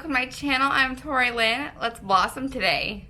welcome to my channel. I'm Tori Lynn. Let's blossom today.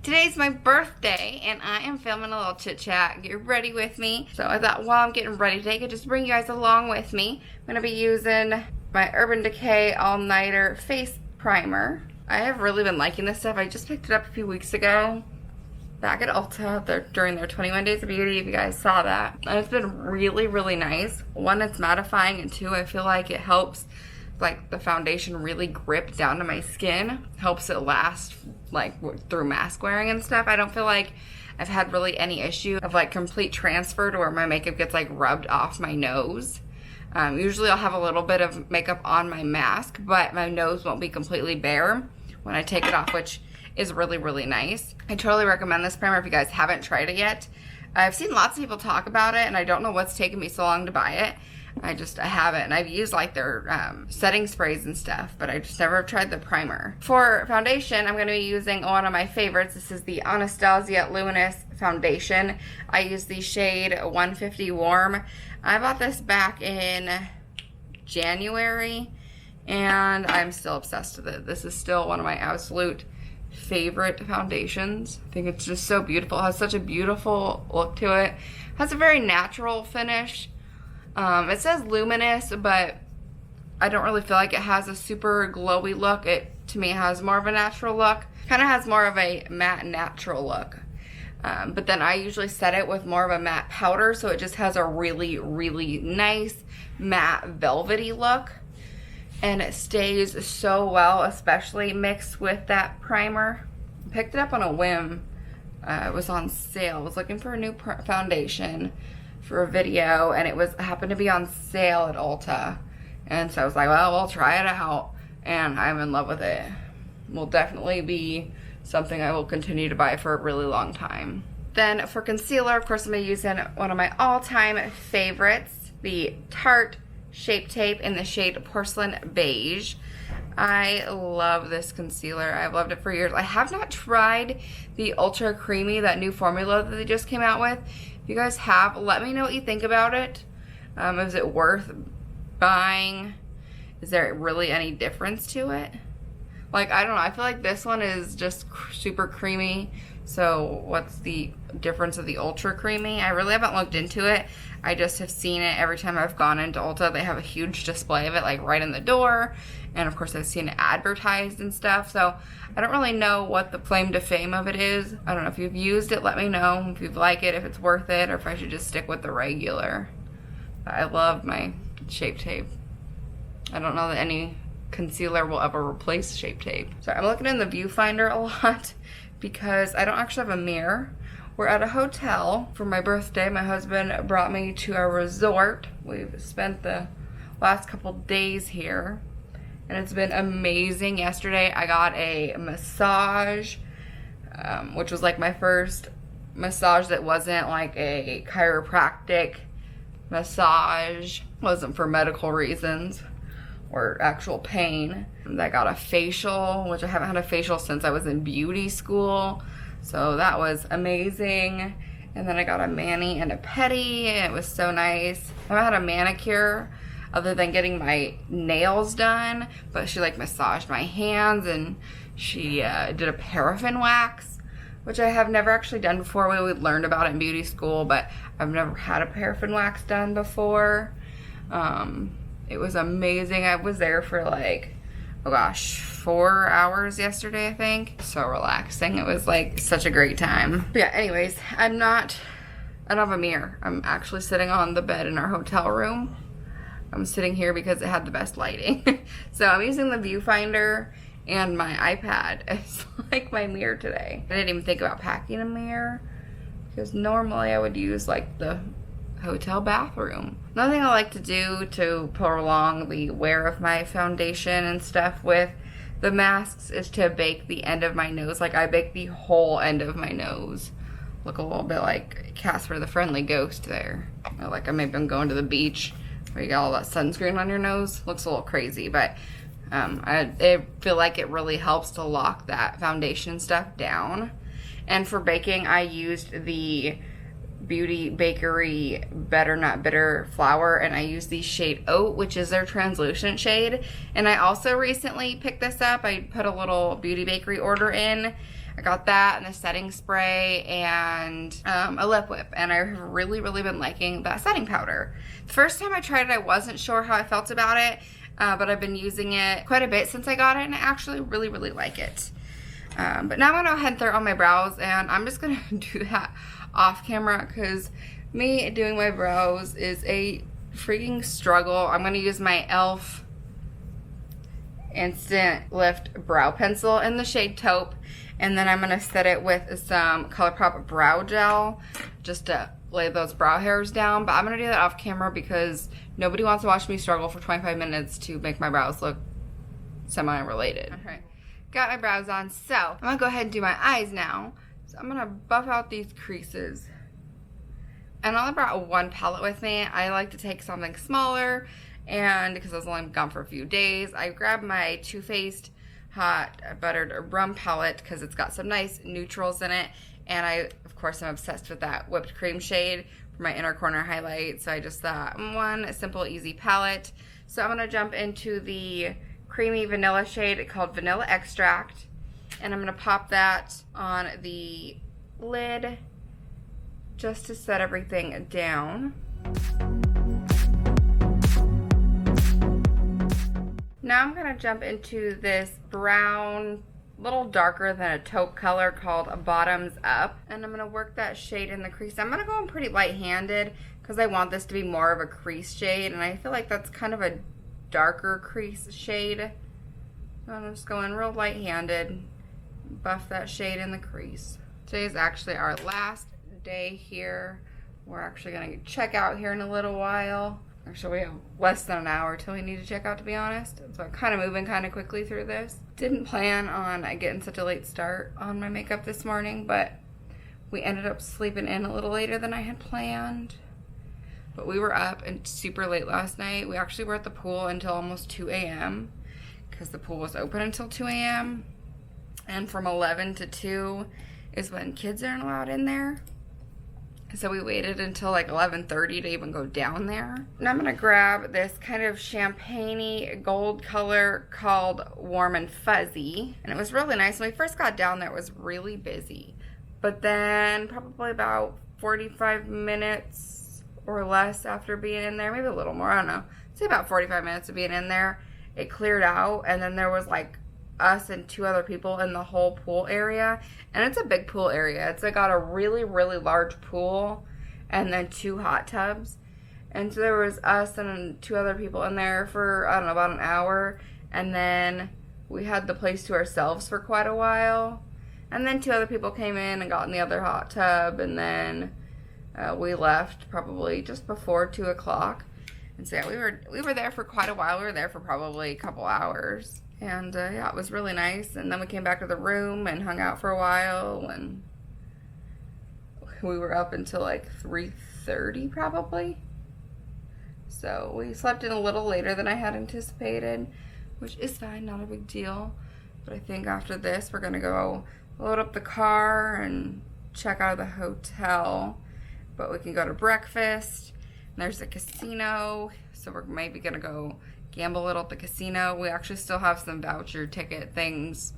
Today's my birthday and I am filming a little chit chat. Get ready with me. So I thought while I'm getting ready today, I could just bring you guys along with me. I'm going to be using my Urban Decay All-Nighter Face Primer. I have really been liking this stuff. I just picked it up a few weeks ago back at Ulta during their 21 Days of Beauty, if you guys saw that. And it's been really, really nice. One, it's mattifying, and two, I feel like it helps like the foundation really grip down to my skin. Helps it last like through mask wearing and stuff. I don't feel like I've had really any issue of like complete transfer to where my makeup gets like rubbed off my nose. Usually I'll have a little bit of makeup on my mask, but my nose won't be completely bare when I take it off, which is really, really nice. I totally recommend this primer if you guys haven't tried it yet. I've seen lots of people talk about it and I don't know what's taken me so long to buy it. I haven't, and I've used like their setting sprays and stuff, but I just never tried the primer. For foundation, I'm going to be using one of my favorites. This is the Anastasia Luminous Foundation. I use the shade 150 Warm. I bought this back in January, and I'm still obsessed with it. This is still one of my absolute favorite foundations. I think it's just so beautiful. It has such a beautiful look to it. It has a very natural finish. It says luminous, but I don't really feel like it has a super glowy look. To me, it has more of a natural look. Kind of has more of a matte natural look. But then I usually set it with more of a matte powder, so it just has a really, really nice matte velvety look. And it stays so well, especially mixed with that primer. I picked it up on a whim. It was on sale. I was looking for a new foundation for a video, and it happened to be on sale at Ulta, and so I was like, well, we'll try it out, and I'm in love with it. Will definitely be something I will continue to buy for a really long time. Then for concealer, of course, I'm going to use one of my all-time favorites, the Tarte Shape Tape in the shade Porcelain Beige. I love this concealer. I've loved it for years. I have not tried the Ultra Creamy, that new formula that they just came out with. If you guys have, let me know what you think about it. Is it worth buying? Is there really any difference to it? Like, I don't know. I feel like this one is just super creamy. So what's the difference of the Ultra Creamy? I really haven't looked into it. I just have seen it every time I've gone into Ulta. They have a huge display of it like right in the door. And of course I've seen it advertised and stuff. So I don't really know what the claim to fame of it is. I don't know. If you've used it, let me know if you like it, if it's worth it, or if I should just stick with the regular. But I love my Shape Tape. I don't know that any concealer will ever replace Shape Tape. So I'm looking in the viewfinder a lot because I don't actually have a mirror. We're at a hotel for my birthday. My husband brought me to a resort. We've spent the last couple days here, and it's been amazing. Yesterday I got a massage, which was like my first massage that wasn't like a chiropractic massage. It wasn't for medical reasons or actual pain. I got a facial, which I haven't had a facial since I was in beauty school. So that was amazing. And then I got a mani and a pedi, and it was so nice. I haven't had a manicure other than getting my nails done, but she like massaged my hands, and she did a paraffin wax, which I have never actually done before. We learned about it in beauty school, but I've never had a paraffin wax done before. It was amazing. I was there for like, oh gosh, 4 hours yesterday, I think. So relaxing. It was like such a great time. But yeah, anyways, I don't have a mirror. I'm actually sitting on the bed in our hotel room. I'm sitting here because it had the best lighting. So I'm using the viewfinder and my iPad as like my mirror today. I didn't even think about packing a mirror because normally I would use like the hotel bathroom. Another thing I like to do to prolong the wear of my foundation and stuff with the masks is to bake the end of my nose. Like I bake the whole end of my nose. Look a little bit like Casper the Friendly Ghost there. You know, like I maybe I'm going to the beach where you got all that sunscreen on your nose. Looks a little crazy, but I feel like it really helps to lock that foundation stuff down. And for baking, I used the Beauty Bakery Better Not Bitter flour, and I used the shade Oat, which is their translucent shade. And I also recently picked this up. I put a little Beauty Bakery order in. I got that and the setting spray and a lip whip, and I've really been liking that setting powder. The first time I tried it, I wasn't sure how I felt about it, but I've been using it quite a bit since I got it, and I actually really like it. But now I'm going to go ahead and throw on my brows, and I'm just going to do that off camera because me doing my brows is a freaking struggle. I'm going to use my e.l.f. Instant Lift Brow Pencil in the shade Taupe, and then I'm going to set it with some ColourPop Brow Gel just to lay those brow hairs down. But I'm going to do that off camera because nobody wants to watch me struggle for 25 minutes to make my brows look semi-related. Alright, got my brows on, so I'm going to go ahead and do my eyes now. So I'm going to buff out these creases. And I only brought one palette with me. I like to take something smaller, and because I was only gone for a few days, I grabbed my Too Faced Hot Buttered Rum palette because it's got some nice neutrals in it, and I, of course, am obsessed with that whipped cream shade for my inner corner highlight, so I just thought one simple, easy palette. So I'm going to jump into the creamy vanilla shade called Vanilla Extract, and I'm going to pop that on the lid just to set everything down. Now I'm going to jump into this brown, little darker than a taupe color called Bottoms Up, and I'm going to work that shade in the crease. I'm going to go in pretty light-handed because I want this to be more of a crease shade, and I feel like that's kind of a darker crease shade. So I'm just going real light-handed, buff that shade in the crease. Today is actually our last day here. We're actually going to check out here in a little while. Actually, we have less than an hour till we need to check out, to be honest. So I'm kind of moving kind of quickly through this. Didn't plan on getting such a late start on my makeup this morning, but we ended up sleeping in a little later than I had planned. But we were up and super late last night. We actually were at the pool until almost 2 a.m. because the pool was open until 2 a.m. And from 11 to 2 is when kids aren't allowed in there. So we waited until like 11:30 to even go down there. Now I'm going to grab this kind of champagne-y gold color called Warm and Fuzzy. And it was really nice. When we first got down there, it was really busy. But then probably about 45 minutes or less after being in there, maybe a little more, I don't know. Say about 45 minutes of being in there, it cleared out. And then there was like us and 2 other people in the whole pool area, and it's a big pool area. It's like got a really large pool and then 2 hot tubs, and so there was us and 2 other people in there for I don't know, about an hour, and then we had the place to ourselves for quite a while, and then 2 other people came in and got in the other hot tub, and then we left probably just before 2 o'clock. And so yeah, we were there for quite a while. We were there for probably a couple hours. And yeah, it was really nice. And then we came back to the room and hung out for a while. And we were up until like 3:30 probably. So we slept in a little later than I had anticipated, which is fine, not a big deal. But I think after this, we're going to go load up the car and check out of the hotel. But we can go to breakfast. And there's a casino, so we're maybe going to go gamble a little at the casino. We actually still have some voucher ticket things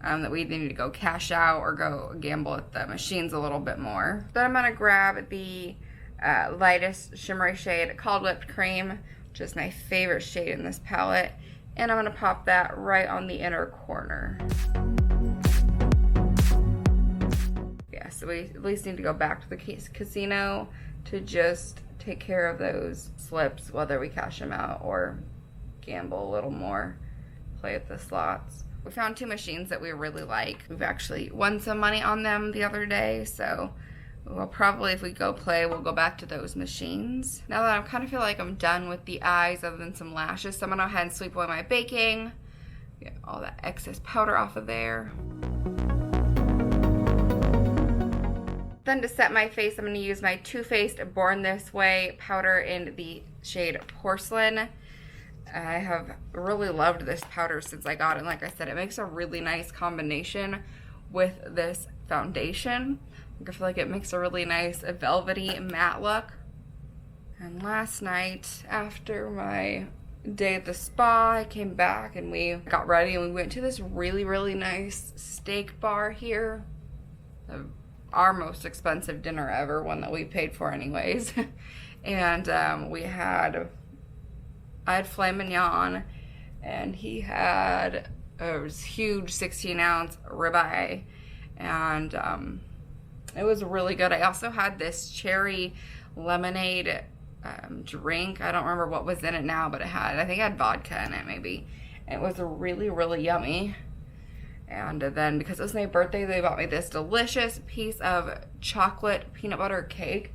that we need to go cash out or go gamble at the machines a little bit more. Then I'm going to grab the lightest shimmery shade called Whipped Cream, which is my favorite shade in this palette. And I'm going to pop that right on the inner corner. Yeah, so we at least need to go back to the casino to just take care of those slips, whether we cash them out or gamble a little more, play at the slots. We found 2 machines that we really like. We've actually won some money on them the other day, so we'll probably, if we go play, we'll go back to those machines. Now that I kind of feel like I'm done with the eyes other than some lashes, so I'm gonna go ahead and sweep away my baking, get all that excess powder off of there. Then to set my face, I'm going to use my Too Faced Born This Way powder in the shade Porcelain. I have really loved this powder since I got it. And like I said, it makes a really nice combination with this foundation. I feel like it makes a really nice velvety matte look. And last night, after my day at the spa, I came back and we got ready and we went to this really, really nice steak bar here. Our most expensive dinner ever, one that we paid for anyways. And I had filet mignon, and he had a huge 16-ounce ribeye, and it was really good. I also had this cherry lemonade drink. I don't remember what was in it now, but I think it had vodka in it maybe. And it was really, really yummy. And then because it was my birthday, they bought me this delicious piece of chocolate peanut butter cake.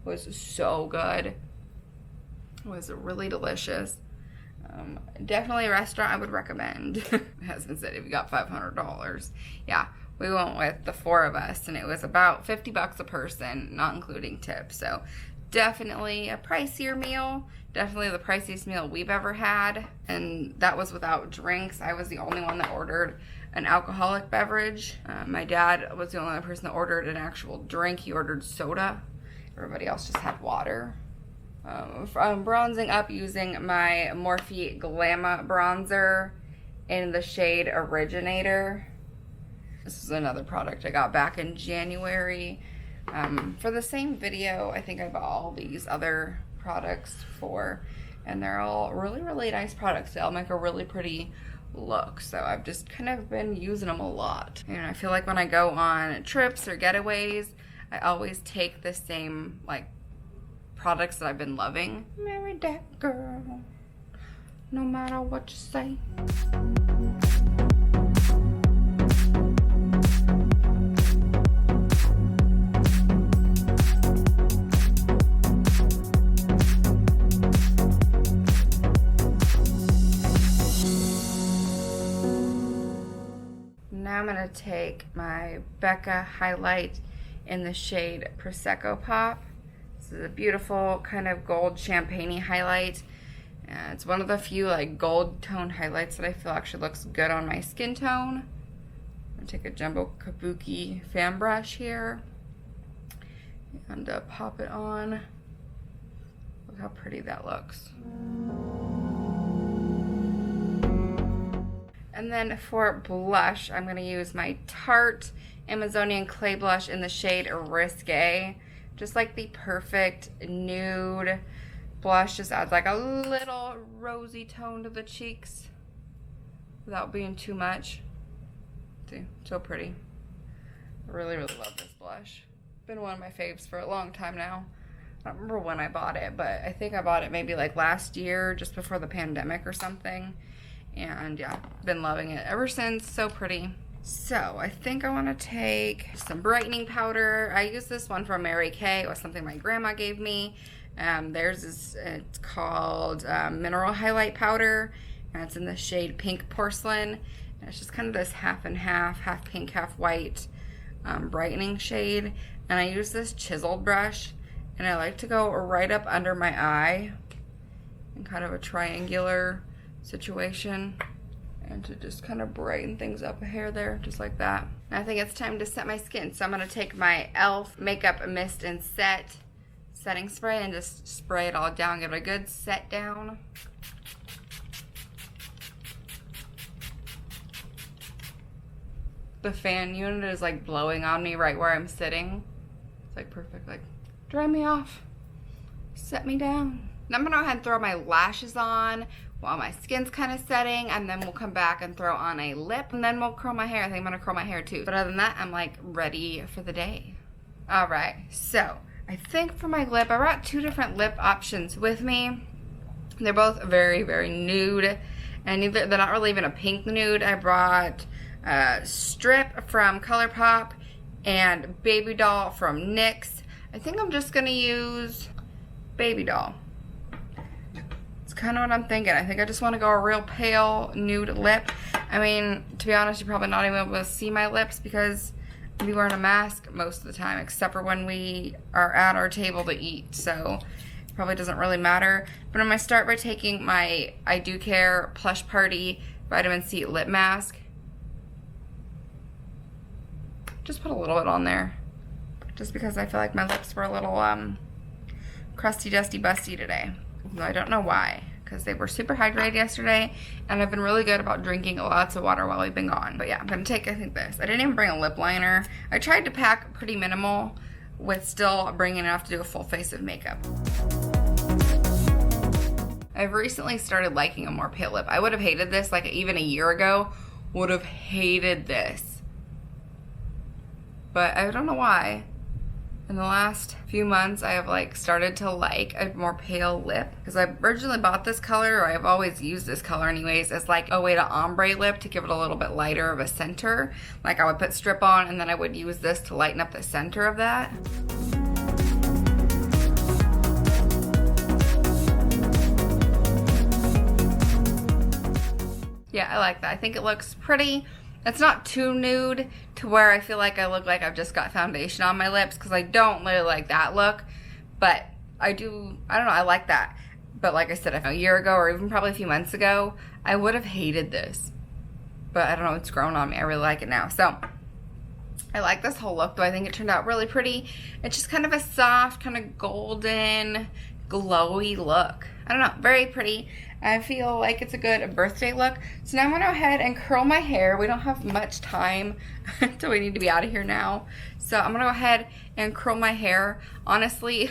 It was so good. It was really delicious. Definitely a restaurant I would recommend. My husband said if you got $500. Yeah, we went with the 4 of us, and it was about $50 a person, not including tips. So definitely a pricier meal. Definitely the priciest meal we've ever had. And that was without drinks. I was the only one that ordered an alcoholic beverage. My dad was the only person that ordered an actual drink. He ordered soda. Everybody else just had water. I'm bronzing up using my Morphe Glamour bronzer in the shade Originator. This is another product I got back in January. For the same video, I think I bought all these other products for, and they're all really, really nice products. They'll make a really pretty look. So I've just kind of been using them a lot. And I feel like when I go on trips or getaways, I always take the same like products that I've been loving. Marry that girl, no matter what you say. Now I'm gonna take my Becca highlight in the shade Prosecco Pop. This is a beautiful kind of gold champagne-y highlight. It's one of the few like gold tone highlights that I feel actually looks good on my skin tone. I'm gonna take a jumbo kabuki fan brush here and pop it on. Look how pretty that looks. And then for blush, I'm gonna use my Tarte Amazonian Clay Blush in the shade Risque. Just like the perfect nude blush. Just adds like a little rosy tone to the cheeks without being too much. See, so pretty. I really, really love this blush. Been one of my faves for a long time now. I don't remember when I bought it, but I think I bought it maybe like last year, just before the pandemic or something. And yeah, been loving it ever since. So pretty. So I think I want to take some brightening powder. I use this one from Mary Kay. It was something my grandma gave me. Theirs is, it's called Mineral Highlight Powder, and it's in the shade Pink Porcelain. And it's just kind of this half and half, half pink, half white brightening shade. And I use this chiseled brush, and I like to go right up under my eye in kind of a triangular situation, and to just kind of brighten things up a hair there, just like that. And I think it's time to set my skin. So I'm gonna take my e.l.f. Makeup Mist and Set setting spray and just spray it all down, give it a good set down. The fan unit is like blowing on me right where I'm sitting. It's like perfect, like dry me off, set me down. Now I'm gonna go ahead and throw my lashes on while my skin's kind of setting, and then we'll come back and throw on a lip, and then we'll curl my hair. I think I'm gonna curl my hair too. But other than that, I'm like ready for the day. All right, so I think for my lip, I brought 2 different lip options with me. They're both very, very nude, and they're not really even a pink nude. I brought Strip from ColourPop and Baby Doll from NYX. I think I'm just gonna use Baby Doll. Kind of what I'm thinking. I think I just want to go a real pale nude lip. I mean, to be honest, you're probably not even able to see my lips because I'll be wearing a mask most of the time, except for when we are at our table to eat. So Probably doesn't really matter. But I'm going to start by taking my I Do Care Plush Party Vitamin C Lip Mask. Just put a little bit on there. Just because I feel like my lips were a little crusty, dusty, busty today. I don't know why. Because they were super hydrated yesterday. And I've been really good about drinking lots of water while we've been gone. But yeah, I'm going to take, I think, this. I didn't even bring a lip liner. I tried to pack pretty minimal with still bringing enough to do a full face of makeup. I've recently started liking a more pale lip. I would have hated this like even a year ago. Would have hated this. But I don't know why. In the last few months, I have like started to like a more pale lip. Because I originally bought this color, or I've always used this color anyways, as like a way to ombre lip to give it a little bit lighter of a center. Like I would put strip on and then I would use this to lighten up the center of that. Yeah, I like that. I think it looks pretty. It's not too nude to where I feel like I look like I've just got foundation on my lips, because I don't really like that look. But I don't know, I like that. But like I said, a year ago or even probably a few months ago, I would have hated this. But I don't know, it's grown on me. I really like it now. So I like this whole look, though. I think it turned out really pretty. It's just kind of a soft, kind of golden, glowy look. I don't know, very pretty. I feel like it's a good birthday look. So now I'm gonna go ahead and curl my hair. We don't have much time until we need to be out of here now. So I'm gonna go ahead and curl my hair. Honestly,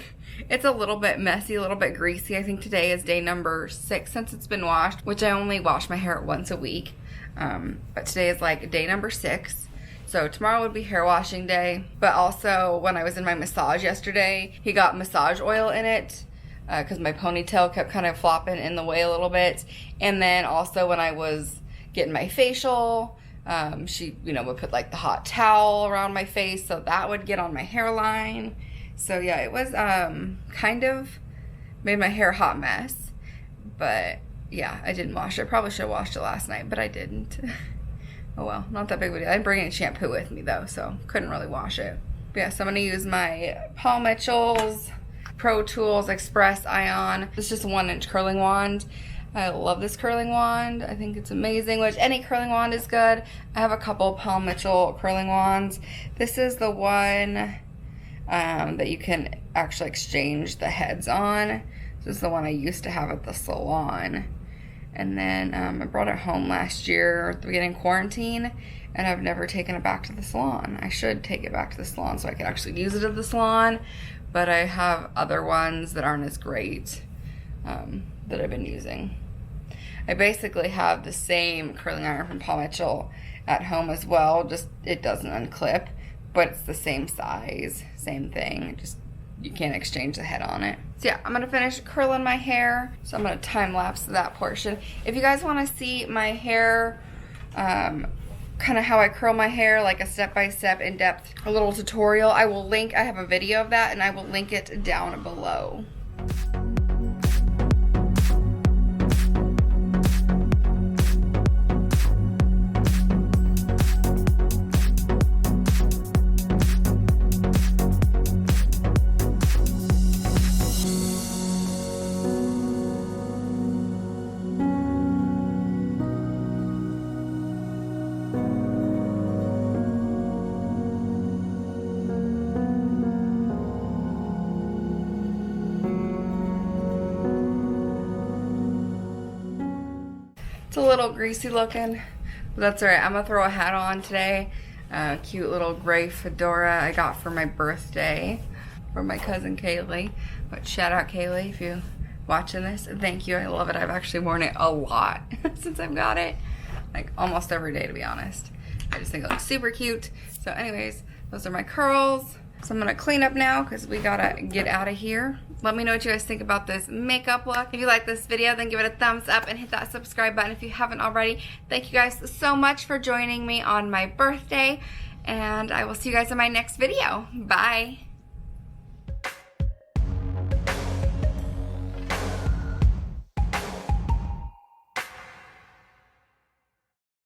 it's a little bit messy, a little bit greasy. I think today is day number 6 since it's been washed, which I only wash my hair once a week. But today is like day number 6. So tomorrow would be hair washing day. But also when I was in my massage yesterday, he got massage oil in it. Because my ponytail kept kind of flopping in the way a little bit. And then also when I was getting my facial, she, would put like the hot towel around my face, so that would get on my hairline. So yeah, it was kind of made my hair a hot mess. But yeah, I didn't wash it. Probably should have washed it last night, but I didn't. Oh well, not that big of a deal. I didn't bring any shampoo with me though, so couldn't really wash it. But yeah, so I'm going to use my Paul Mitchell's Pro Tools Express Ion. It's just a 1-inch curling wand. I love this curling wand. I think it's amazing, which any curling wand is good. I have a couple Paul Mitchell curling wands. This is the one that you can actually exchange the heads on. This is the one I used to have at the salon. And then I brought it home last year at the beginning of quarantine, and I've never taken it back to the salon. I should take it back to the salon so I can actually use it at the salon. But I have other ones that aren't as great that I've been using. I basically have the same curling iron from Paul Mitchell at home as well, just it doesn't unclip, but it's the same size, same thing, just you can't exchange the head on it. So yeah, I'm going to finish curling my hair, so I'm going to time lapse that portion. If you guys want to see my hair, kind of how I curl my hair, like a step-by-step in-depth a little tutorial, I have a video of that, and I will link it down below. It's a little greasy looking, but that's alright. I'm going to throw a hat on today. Cute little gray fedora I got for my birthday from my cousin Kaylee. But shout out Kaylee if you're watching this. Thank you. I love it. I've actually worn it a lot since I've got it. Like almost every day, to be honest. I just think it looks super cute. So anyways, those are my curls. So I'm going to clean up now because we got to get out of here. Let me know what you guys think about this makeup look. If you like this video, then give it a thumbs up and hit that subscribe button if you haven't already. Thank you guys so much for joining me on my birthday, and I will see you guys in my next video. Bye.